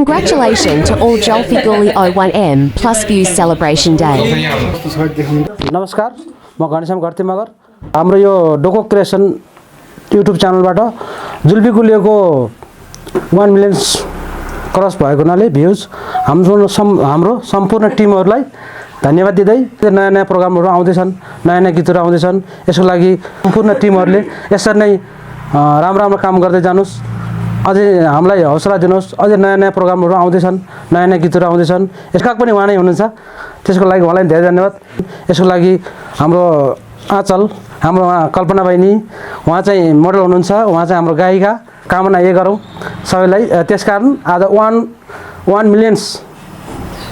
Congratulations to all Jolfi Gully 01M Plus Views Celebration Day. नमस्कार, म घनश्याम घरती मगर। हाम्रो यो डोको क्रिएसन युट्युब च्यानलबाट जुल्फी गुलियोको 1 मिलियन क्रस भएको हुनाले भ्युज हाम्रो सम्पूर्ण टिमहरूलाई धन्यवाद दिँदै नयाँ नयाँ प्रोग्रामहरू आउँदैछन्, नयाँ नयाँ गीतहरू आउँदैछन्। यसको लागि सम्पूर्ण टिमहरूले यसरी नै राम्रो राम्रो काम गर्दै जानुस्, अझै हामीलाई हौसला दिनुहोस्। अझै नयाँ नयाँ प्रोग्रामहरू आउँदैछन्, नयाँ नयाँ गीतहरू आउँदैछन्। यसका पनि उहाँ नै हुनुहुन्छ, त्यसको लागि उहाँलाई धेरै धन्यवाद। यसको लागि हाम्रो आँचल, हाम्रो कल्पना बहिनी, उहाँ चाहिँ मोडल हुनुहुन्छ, उहाँ चाहिँ हाम्रो गायिका। कामना यही गरौँ सबैलाई। त्यसकारण आज 1 मिलियन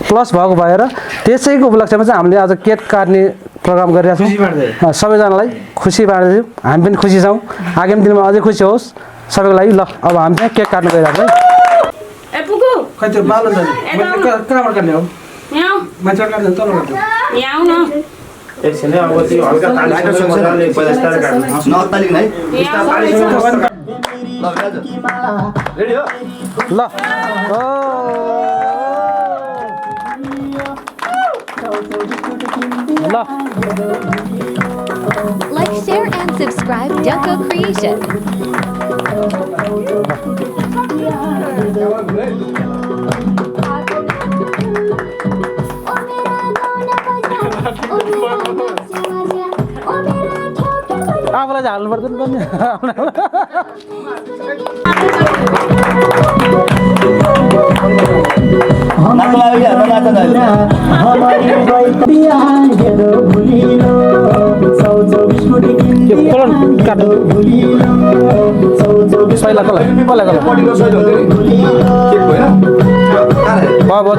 प्लस भएको भएर त्यसैको उपलक्ष्यमा चाहिँ हामीले आज केक काट्ने प्रोग्राम गरिरहेको छौँ। सबैजनालाई खुसी बाँड्दैछौँ, हामी पनि खुसी छौँ। आगामी दिनमा अझै खुसी होस् सबैको लागि। ल अब हामी चाहिँ केक काट्नु गइरहेको है। खै त्यो बाल कहाँबाट काट्ने हो? मान्छेबाट काट्ने तल यहाँ आऊ न। एकछिन अब त्यो हल्का तालिसकेपछि मजाले पहिला स्टार्ट गर्नु। नअत्तालिनु है। ल दाजु रेडी हो? ल Like, share, and subscribe Doko Creation. आफूलाई चाहिँ हाल्नु पर्दैन पनि।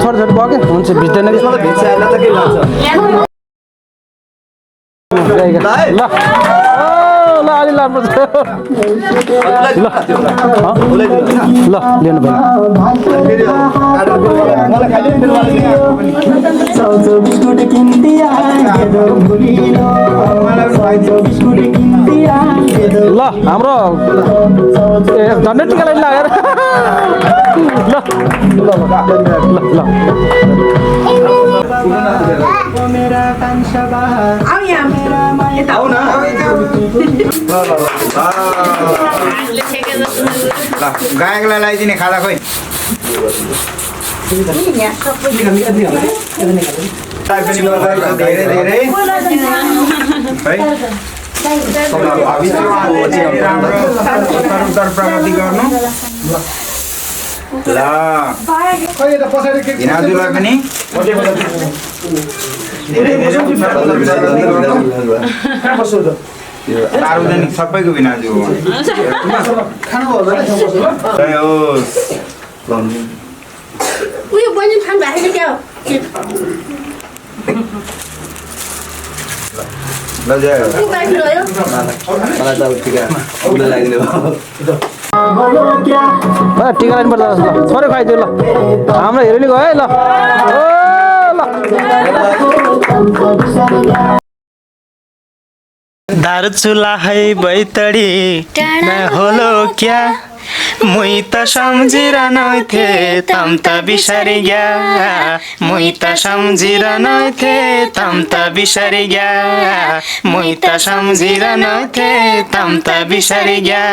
छोड छोड भयो क्या हुन्छ भिज्दैन ल अलि लानुपर्छ। ल लिनु भयो। ल हाम्रो झन्डै टिका लाइन लागेर ल ल ल गायकलाई लगाइदिने खाँदा खोइ प्रगति गर्नु। ल हिनाजुलाई पनि सार्वजनिक सबैको भिनाजु हो। टिका लाइन पर्छ ल थोरै खुवाइदियो। ल हाम्रो हेरेली गयो है। ल दारू चुला है बैतडी होलो क्या मुई त सम्झिरहनु थे तम त बिसरि गया मुई त सम्झिरहनु थे तम त बिसरि गया मुई त सम्झिरहनु थे तम त बिसरि गया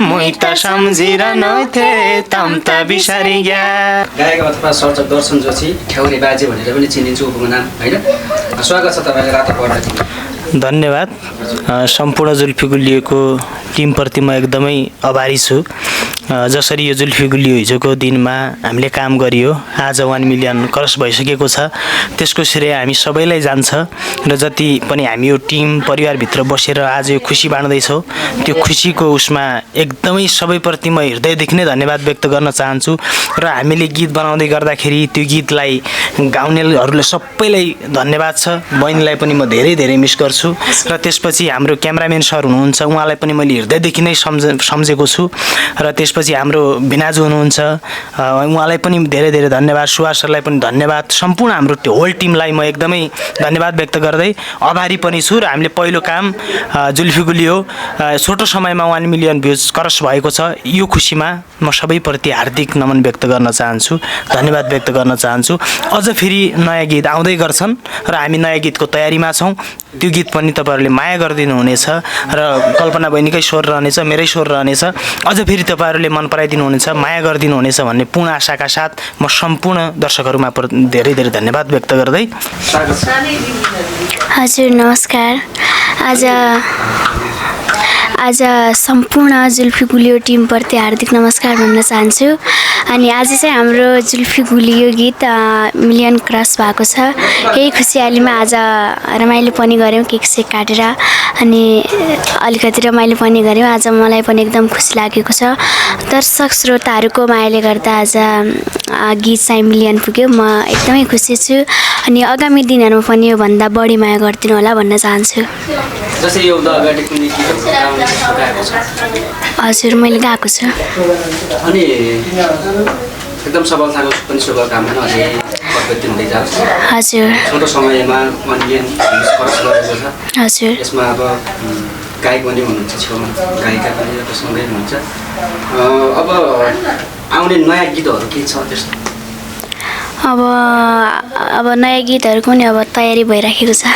मुई त सम्झिरहनु थे तम त बिसरि गया। गायक अथवा सर्जक दर्शन जोशी ठ्याउने बाजे भनेर पनि चिनिन्छु उहाँको नाम हैन। स्वागत छ तपाईलाई रातो पर्दामा। धन्यवाद। सम्पूर्ण जुल्फी गुलियोको टिमप्रति म एकदमै आभारी छु। जसरी यो जुल्फी गुलियो हिजोको दिनमा हामीले काम गरियो, आज 1 मिलियन क्रस भइसकेको छ, त्यसको श्रेय हामी सबैलाई जान्छ। र जति पनि हामी यो टिम परिवारभित्र बसेर आज यो खुसी बाँड्दैछौँ, त्यो खुसीको उसमा एकदमै सबैप्रति म हृदयदेखि नै धन्यवाद व्यक्त गर्न चाहन्छु। र हामीले गीत बनाउँदै गर्दाखेरि त्यो गीतलाई गाउनेहरूले सबैलाई धन्यवाद छ। बहिनीलाई पनि म धेरै धेरै मिस गर्छु। र त्यसपछि हाम्रो क्यामेराम्यान सर हुनुहुन्छ, उहाँलाई पनि मैले हृदयदेखि नै सम्झेको छु। र त्यसपछि त्यसपछि हाम्रो भिनाजु हुनुहुन्छ, उहाँलाई पनि धेरै धेरै धन्यवाद, सुभाष सरलाई पनि धन्यवाद, सम्पूर्ण हाम्रो होल टिमलाई म एकदमै धन्यवाद व्यक्त गर्दै आभारी पनि छु। र हामीले पहिलो काम जुल्फी गुलियो छोटो समयमा 1 मिलियन भ्युज क्रस भएको छ, यो खुसीमा म सबैप्रति हार्दिक नमन व्यक्त गर्न चाहन्छु, धन्यवाद व्यक्त गर्न चाहन्छु। अझ फेरि नयाँ गीत आउँदै गर्छन् र हामी नयाँ गीतको तयारीमा छौँ। त्यो गीत पनि तपाईँहरूले माया गरिदिनु हुनेछ र कल्पना बहिनीकै स्वर रहनेछ, मेरै स्वर रहनेछ। अझ फेरि तपाईँहरूले मन पराइदिनु हुनेछ, माया गरिदिनु हुनेछ भन्ने पूर्ण आशाका साथ म सम्पूर्ण दर्शकहरूमा धेरै धेरै धन्यवाद व्यक्त गर्दै हजुर नमस्कार। आज सम्पूर्ण जुल्फी गुलियो टिमप्रति हार्दिक नमस्कार भन्न चाहन्छु। अनि आज चाहिँ हाम्रो जुल्फी गुलियो गीत मिलियन क्रस भएको छ। यही खुसियालीमा आज रमाइलो पनि गऱ्यौँ, केक सेक काटेर अनि अलिकति रमाइलो पनि गऱ्यौँ। आज मलाई पनि एकदम खुसी लागेको छ। दर्शक श्रोताहरूको मायाले गर्दा आज गीत चाहिँ मिलियन पुग्यो। म एकदमै खुसी छु अनि आगामी दिनहरूमा पनि योभन्दा बढी माया गरिदिनु होला भन्न चाहन्छु। जसरी यो अगाडि कुनै गीतहरू गाएको छ? हजुर मैले गाएको छु। अनि एकदम सफलताको पनि शुभकामना अझै प्रगति हुँदै जाओस्। हजुर छोटो समयमा 1 मिलियन क्रस गरेको छ। हजुर यसमा अब गायक पनि हुनुहुन्छ, छेउमा गायिका पनि सँगै हुनुहुन्छ। अब आउने नयाँ गीतहरू के छ त्यस्तो? अब नयाँ गीतहरूको पनि अब तयारी भइराखेको छ।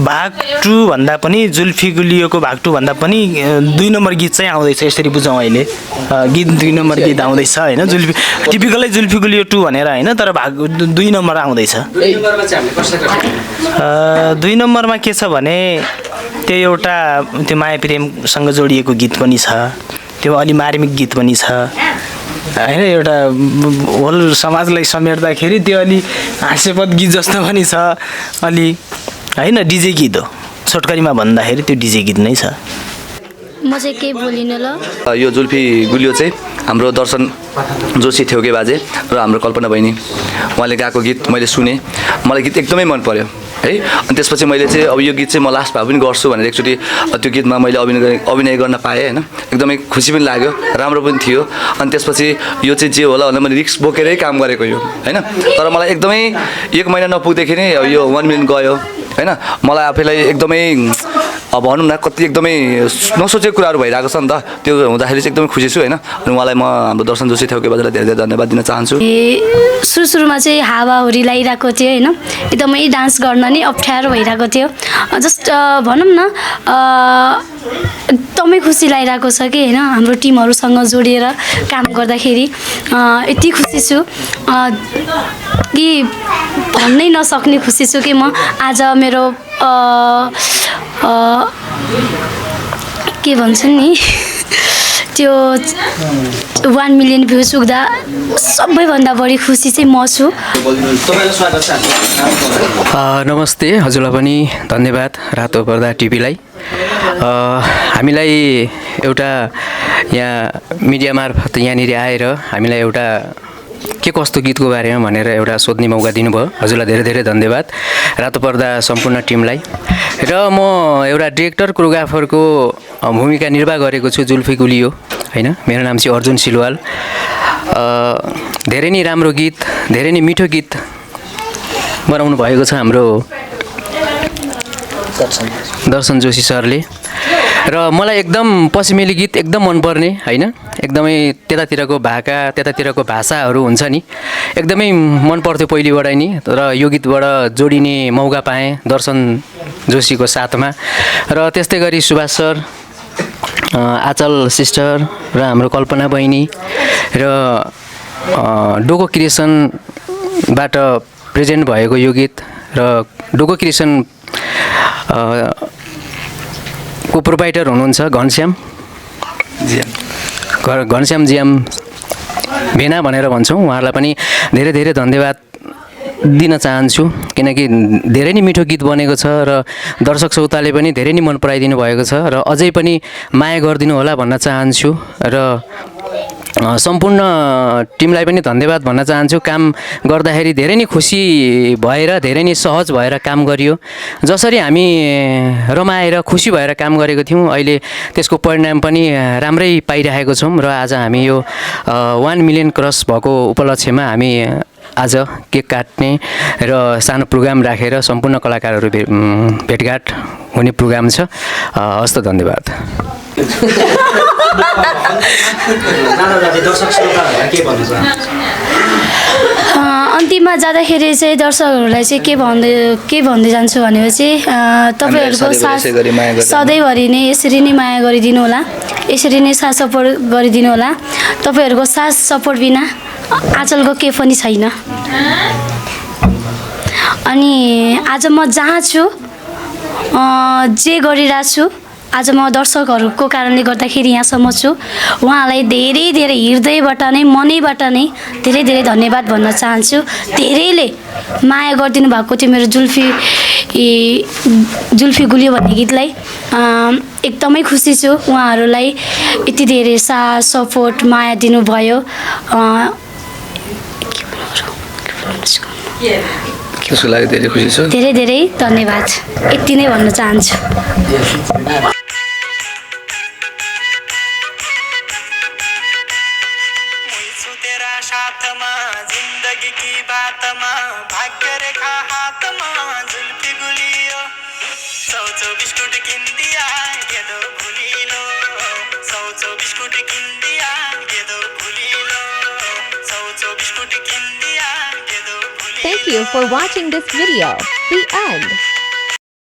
भाग 2 भन्दा पनि जुल्फी गुलियोको भाग 2 भन्दा पनि 2 नम्बर गीत चाहिँ आउँदैछ, यसरी बुझौँ। अहिले गीत 2 नम्बर गीत आउँदैछ होइन, जुल्फी टिपिकलै जुल्फी गुलियो 2 भनेर होइन, तर भाग 2 नम्बर आउँदैछ। 2 नम्बरमा के छ भने त्यो एउटा त्यो माया प्रेमसँग जोडिएको गीत पनि छ, त्यो अलि मार्मिक गीत पनि छ होइन, एउटा होल समाजलाई समेट्दाखेरि त्यो अलि हास्यपद गीत जस्तो पनि छ अलि होइन, डिजे गीत हो छोटकरीमा भन्दाखेरि, त्यो डिजे गीत नै छ। म चाहिँ केही बोलिनँ ल। यो जुल्फी गुलियो चाहिँ हाम्रो दर्शन जोशी थेउके बाजे र हाम्रो कल्पना बहिनी उहाँले गाएको गीत मैले सुने, मलाई गीत एकदमै मन पर्यो है। अनि त्यसपछि मैले चाहिँ अब यो गीत चाहिँ म लास्ट भाग पनि गर्छु भनेर एकचोटि त्यो गीतमा मैले अभिनय गर्न पाएँ होइन, एकदमै खुसी पनि लाग्यो, राम्रो पनि थियो। अनि त्यसपछि यो चाहिँ जे होला भनेर मैले रिस्क बोकेरै काम गरेको यो होइन, तर मलाई एकदमै 1 महिना नपुग्दाखेरि नै यो 1 मिलियन गयो होइन। मलाई आफैलाई एकदमै अब भनौँ न कति एकदमै नसोचेको कुराहरू भइरहेको छ नि त, त्यो हुँदाखेरि चाहिँ एकदमै खुसी छु होइन। अनि उहाँलाई म हाम्रो दर्शन जोशी थेउके बाजेलाई धेरै धेरै धन्यवाद दिन चाहन्छु। सुरुमा चाहिँ हावाहुरी लगाइरहेको थियो होइन, एकदमै डान्स गर्न नि अप्ठ्यारो भइरहेको थियो। जस्ट भनौँ न एकदमै खुसी लागिरहेको छ कि होइन, हाम्रो टिमहरूसँग जोडिएर काम गर्दाखेरि यति खुसी छु कि भन्नै नसक्ने खुसी छु कि म आज मेरो के भन्छन् नि त्यो 1 मिलियन भ्युज पुग्दा सबैभन्दा बढी खुसी चाहिँ म छु। नमस्ते, हजुरलाई पनि धन्यवाद रातो पर्दा टिभीलाई। हामीलाई एउटा यहाँ मिडिया मार्फत यहाँनिर आएर हामीलाई एउटा के कस्तो गीतको बारेमा भनेर एउटा सोध्ने मौका दिनुभयो, हजुरलाई धेरै धेरै धन्यवाद रातो पर्दा सम्पूर्ण टिमलाई। र म एउटा डिरेक्टर कोरियोग्राफरको भूमिका निर्वाह गरेको छु जुल्फी गुलियो होइन। मेरो नाम चाहिँ अर्जुन सिलवाल। धेरै नै राम्रो गीत, धेरै नै मिठो गीत बनाउनु भएको छ हाम्रो दर्शन जोशी सरले। र मलाई एकदम पश्चिमेली गीत एकदम मनपर्ने होइन, एकदमै त्यतातिरको त्यतातिरको भाषाहरू हुन्छ नि, एकदमै मन पर्थ्यो पहिलेबाट नि। र यो गीतबाट जोडिने मौका पाएँ दर्शन जोशीको साथमा। र त्यस्तै गरी सुभाष सर, आचल सिस्टर र हाम्रो कल्पना बहिनी र डोको क्रिएसनबाट प्रेजेन्ट भएको यो गीत र डोको क्रिएसन को प्रोभाइडर हुनुहुन्छ घनश्याम जियाम भेना भनेर भन्छौँ, उहाँहरूलाई पनि धेरै धेरै धन्यवाद दिन चाहन्छु किनकि धेरै नै मिठो गीत बनेको छ र दर्शक श्रोताले पनि धेरै नै मन पराइदिनु भएको छ र अझै पनि माया गरिदिनु होला भन्न चाहन्छु। र सम्पूर्ण टिमलाई पनि धन्यवाद भन्न चाहन्छु। काम गर्दाखेरि धेरै नै खुसी भएर धेरै नै सहज भएर काम गरियो। जसरी हामी रमाएर खुसी भएर काम गरेको थियौँ अहिले त्यसको परिणाम पनि राम्रै पाइरहेको छौँ र आज हामी यो 1 मिलियन क्रस भएको उपलक्ष्यमा हामी आज केक काट्ने र सानो प्रोग्राम राखेर सम्पूर्ण कलाकारहरू भेटघाट हुने प्रोग्राम छ। हस्त धन्यवाद। अन्तिममा जाँदाखेरि चाहिँ दर्शकहरूलाई चाहिँ के भन्दै जान्छु भनेपछि तपाईँहरूको साथ सधैँभरि नै यसरी नै माया गरिदिनु होला, यसरी नै साथ सपोर्ट गरिदिनु होला। तपाईँहरूको साथ सपोर्ट बिना आँचलको के पनि छैन। अनि आज म जहाँ छु जे गरिरहेको छु आज म दर्शकहरूको कारणले गर्दाखेरि यहाँसम्म छु। उहाँलाई धेरै धेरै हृदयबाट नै मनैबाट नै धेरै धेरै धन्यवाद भन्न चाहन्छु। धेरैले माया गरिदिनु भएको थियो मेरो जुल्फी गुलियो भन्ने गीतलाई। एकदमै खुसी छु उहाँहरूलाई यति धेरै साथ सपोर्ट माया दिनुभयो। त्यसको लागि धेरै खुसी छु। धेरै धेरै धन्यवाद यति नै भन्न चाहन्छु। Thank you for watching this video. The end.